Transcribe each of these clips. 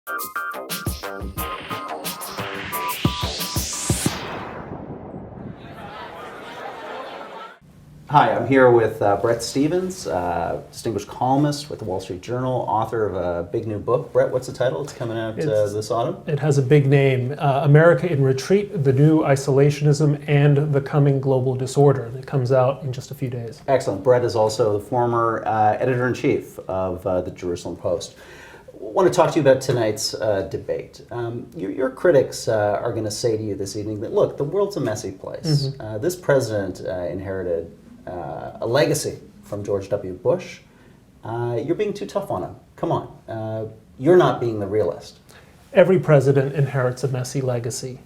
Hi, I'm here with Bret Stephens, distinguished columnist with the Wall Street Journal, author of a big new book. Bret, what's the title? It's coming out this autumn. It has a big name, America in Retreat, the New Isolationism and the Coming Global Disorder. It comes out in just a few days. Excellent. Bret is also the former editor-in-chief of the Jerusalem Post. I want to talk to you about tonight's debate. Your critics are going to say to you this evening that, look, the world's a messy place. Mm-hmm. This president inherited a legacy from George W. Bush. You're being too tough on him. Come on. You're not being the realist. Every president inherits a messy legacy.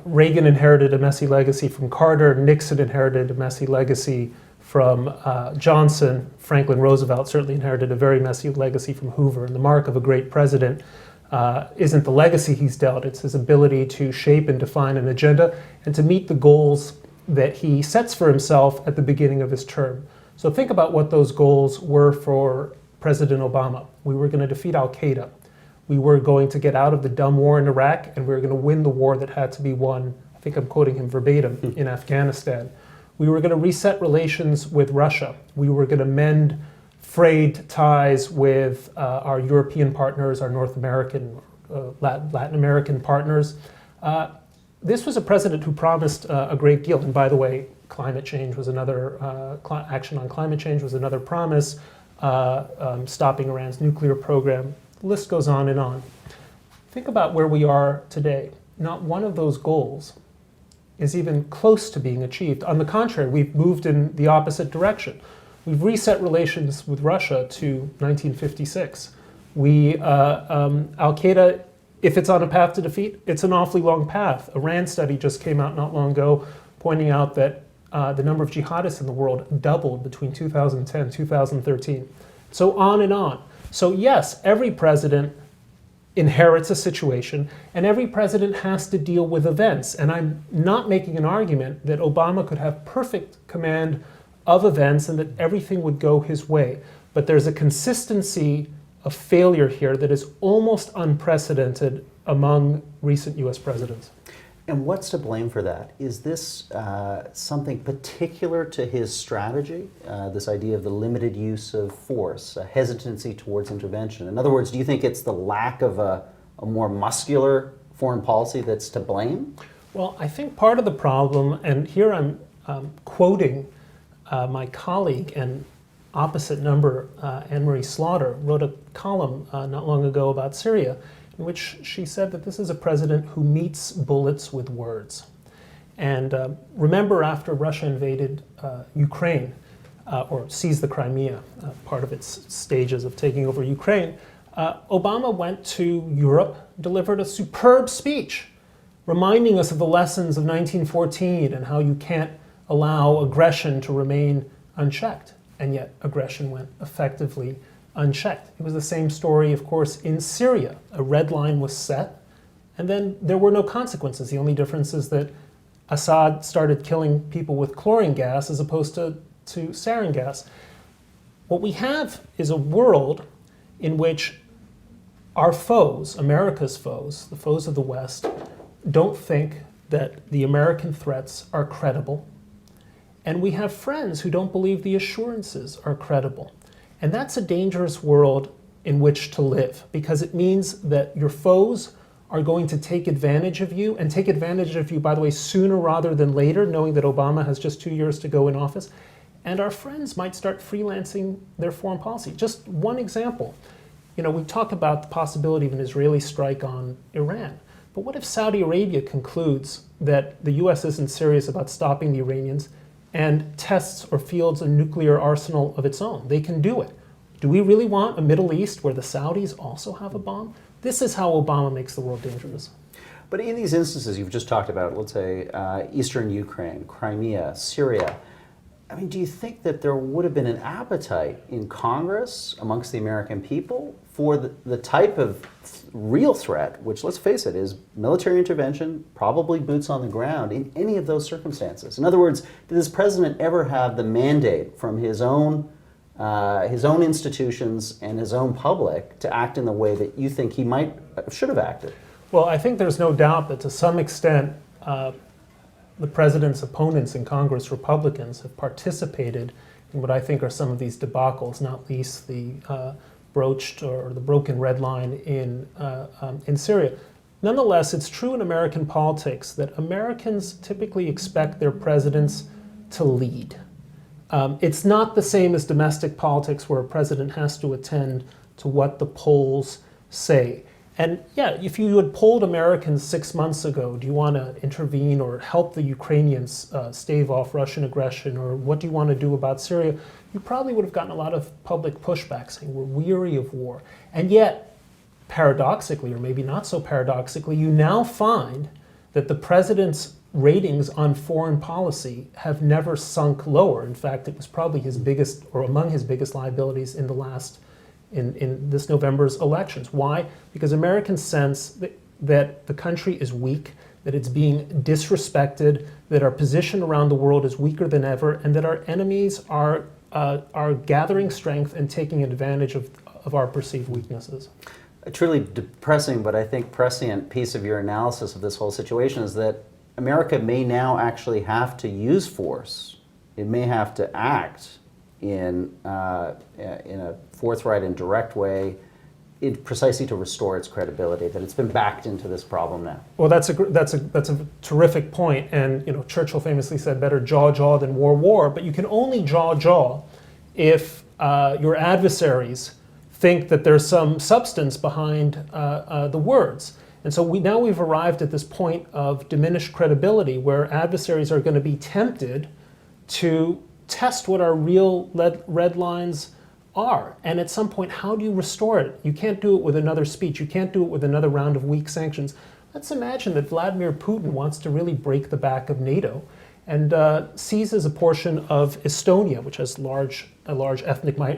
Reagan inherited a messy legacy from Carter. Nixon inherited a messy legacy from Johnson. Franklin Roosevelt certainly inherited a very messy legacy from Hoover. And the mark of a great president isn't the legacy he's dealt, it's his ability to shape and define an agenda and to meet the goals that he sets for himself at the beginning of his term. So think about what those goals were for President Obama. We were going to defeat al-Qaeda. We were going to get out of the dumb war in Iraq, and we were going to win the war that had to be won, I think I'm quoting him verbatim, in Afghanistan. We were going to reset relations with Russia. We were going to mend frayed ties with our European partners, our North American, Latin American partners. This was a president who promised a great deal. And by the way, climate change was another, action on climate change was another promise, stopping Iran's nuclear program. The list goes on and on. Think about where we are today. Not one of those goals is even close to being achieved. On the contrary, we've moved in the opposite direction. We've reset relations with Russia to 1956. Al-Qaeda, if it's on a path to defeat, it's an awfully long path. A RAND study just came out not long ago pointing out that the number of jihadists in the world doubled between 2010 and 2013. So on and on. So yes, every president inherits a situation, and every president has to deal with events. And I'm not making an argument that Obama could have perfect command of events and that everything would go his way. But there's a consistency of failure here that is almost unprecedented among recent US presidents. And what's to blame for that? Is this something particular to his strategy, this idea of the limited use of force, a hesitancy towards intervention? In other words, do you think it's the lack of a more muscular foreign policy that's to blame? Well, I think part of the problem, and here I'm quoting my colleague and opposite number, Anne-Marie Slaughter, wrote a column not long ago about Syria, in which she said that this is a president who meets bullets with words. And remember, after Russia invaded Ukraine, or seized the Crimea, part of its stages of taking over Ukraine, Obama went to Europe, delivered a superb speech, reminding us of the lessons of 1914 and how you can't allow aggression to remain unchecked. And yet aggression went effectively unchecked. It was the same story, of course, in Syria. A red line was set, and then there were no consequences. The only difference is that Assad started killing people with chlorine gas as opposed to sarin gas. What we have is a world in which our foes, America's foes, the foes of the West, don't think that the American threats are credible. And we have friends who don't believe the assurances are credible. And that's a dangerous world in which to live, because it means that your foes are going to take advantage of you, and take advantage of you, by the way, sooner rather than later, knowing that Obama has just 2 years to go in office. And our friends might start freelancing their foreign policy. Just one example. You know, we talk about the possibility of an Israeli strike on Iran. But what if Saudi Arabia concludes that the US isn't serious about stopping the Iranians and tests or fields a nuclear arsenal of its own? They can do it. Do we really want a Middle East where the Saudis also have a bomb? This is how Obama makes the world dangerous. But in these instances you've just talked about, let's say eastern Ukraine, Crimea, Syria, I mean, do you think that there would have been an appetite in Congress amongst the American people for the type of real threat, which, let's face it, is military intervention, probably boots on the ground in any of those circumstances? In other words, did this president ever have the mandate from his own his own institutions and his own public to act in the way that you think he should have acted? Well, I think there's no doubt that to some extent the president's opponents in Congress, Republicans, have participated in what I think are some of these debacles, not least the broached or the broken red line in Syria. Nonetheless, it's true in American politics that Americans typically expect their presidents to lead. It's not the same as domestic politics where a president has to attend to what the polls say. And yeah, if you had polled Americans 6 months ago, do you want to intervene or help the Ukrainians stave off Russian aggression, or what do you want to do about Syria, you probably would have gotten a lot of public pushback saying we're weary of war. And yet, paradoxically, or maybe not so paradoxically, you now find that the president's ratings on foreign policy have never sunk lower. In fact, it was probably his biggest, or among his biggest liabilities in this November's elections. Why? Because Americans sense that the country is weak, that it's being disrespected, that our position around the world is weaker than ever, and that our enemies are gathering strength and taking advantage of our perceived weaknesses. A truly depressing, but I think prescient piece of your analysis of this whole situation is that America may now actually have to use force. It may have to act in a forthright and direct way, precisely to restore its credibility, that it's been backed into this problem now. Well, that's a terrific point. And Churchill famously said, "Better jaw than war." But you can only jaw if your adversaries think that there's some substance behind the words. And so we've arrived at this point of diminished credibility, where adversaries are going to be tempted to test what our real red lines are. And at some point, how do you restore it? You can't do it with another speech. You can't do it with another round of weak sanctions. Let's imagine that Vladimir Putin wants to really break the back of NATO and seizes a portion of Estonia, which has a large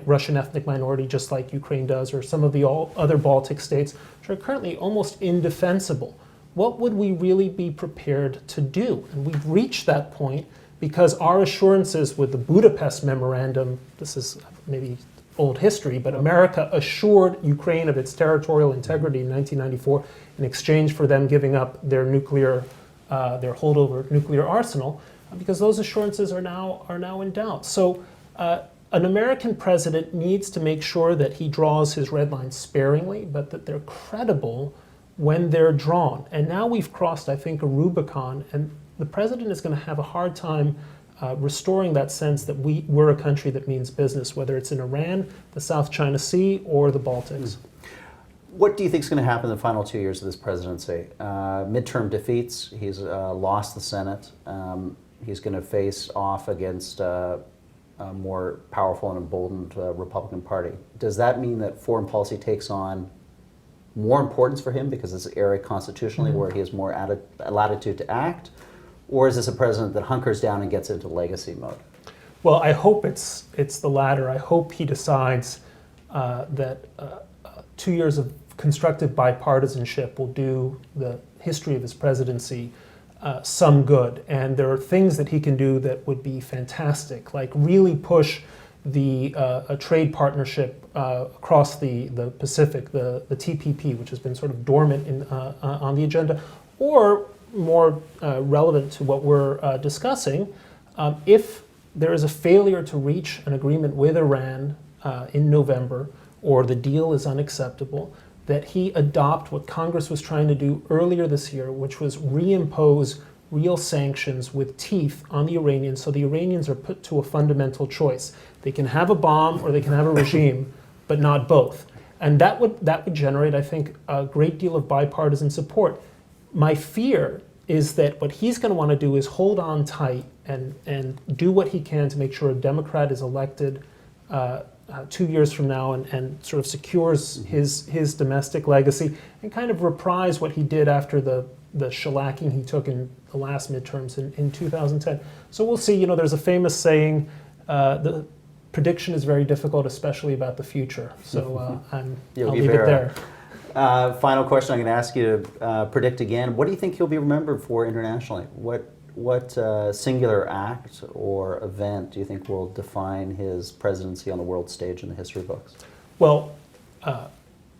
Russian ethnic minority, just like Ukraine does, or some of the other Baltic states, which are currently almost indefensible. What would we really be prepared to do? And we've reached that point because our assurances with the Budapest Memorandum, this is maybe old history, but America assured Ukraine of its territorial integrity in 1994 in exchange for them giving up their holdover nuclear arsenal, because those assurances are now in doubt. So an American president needs to make sure that he draws his red lines sparingly, but that they're credible when they're drawn. And now we've crossed, I think, a Rubicon, and the president is going to have a hard time restoring that sense that we're a country that means business, whether it's in Iran, the South China Sea, or the Baltics. What do you think is going to happen in the final 2 years of this presidency? Midterm defeats. He's lost the Senate. He's going to face off against a more powerful and emboldened Republican Party. Does that mean that foreign policy takes on more importance for him because it's an area constitutionally where he has more latitude to act? Or is this a president that hunkers down and gets into legacy mode? Well, I hope it's the latter. I hope he decides that 2 years of constructive bipartisanship will do the history of his presidency some good. And there are things that he can do that would be fantastic, like really push a trade partnership across the Pacific, the TPP, which has been sort of dormant on the agenda, or more relevant to what we're discussing, if there is a failure to reach an agreement with Iran in November, or the deal is unacceptable, that he adopt what Congress was trying to do earlier this year, which was reimpose real sanctions with teeth on the Iranians, so the Iranians are put to a fundamental choice. They can have a bomb or they can have a regime, but not both. And that would generate, I think, a great deal of bipartisan support. My fear is that what he's going to want to do is hold on tight and do what he can to make sure a Democrat is elected 2 years from now and sort of secures his domestic legacy and kind of reprise what he did after the shellacking he took in the last midterms in 2010. So we'll see. There's a famous saying, the prediction is very difficult, especially about the future. So I'll leave it there. Final question I'm going to ask you to predict again. What do you think he'll be remembered for internationally? What what singular act or event do you think will define his presidency on the world stage in the history books? Well,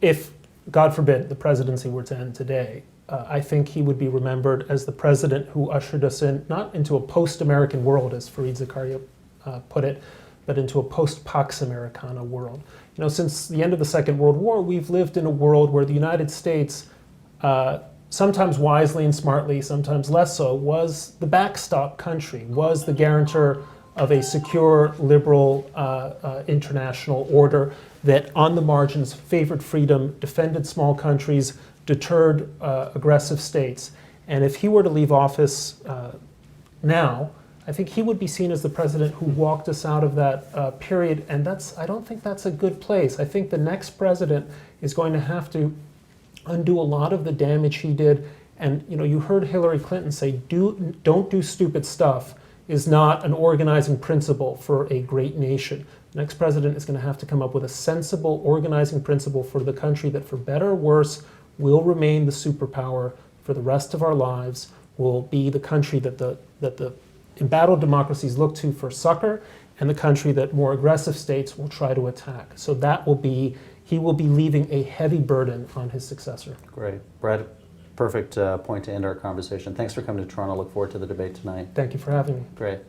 if, God forbid, the presidency were to end today, I think he would be remembered as the president who ushered us in, not into a post-American world, as Fareed Zakaria put it, but into a post-Pax Americana world. You know, since the end of the Second World War, we've lived in a world where the United States, sometimes wisely and smartly, sometimes less so, was the backstop country, was the guarantor of a secure, liberal international order that on the margins favored freedom, defended small countries, deterred aggressive states. And if he were to leave office now, I think he would be seen as the president who walked us out of that period, and I don't think that's a good place. I think the next president is going to have to undo a lot of the damage he did. And you know, you heard Hillary Clinton say, don't do stupid stuff is not an organizing principle for a great nation. The next president is going to have to come up with a sensible organizing principle for the country that, for better or worse, will remain the superpower for the rest of our lives, will be the country that the embattled democracies look to for succor, and the country that more aggressive states will try to attack. So he will be leaving a heavy burden on his successor. Great. Bret, perfect point to end our conversation. Thanks for coming to Toronto. Look forward to the debate tonight. Thank you for having me. Great.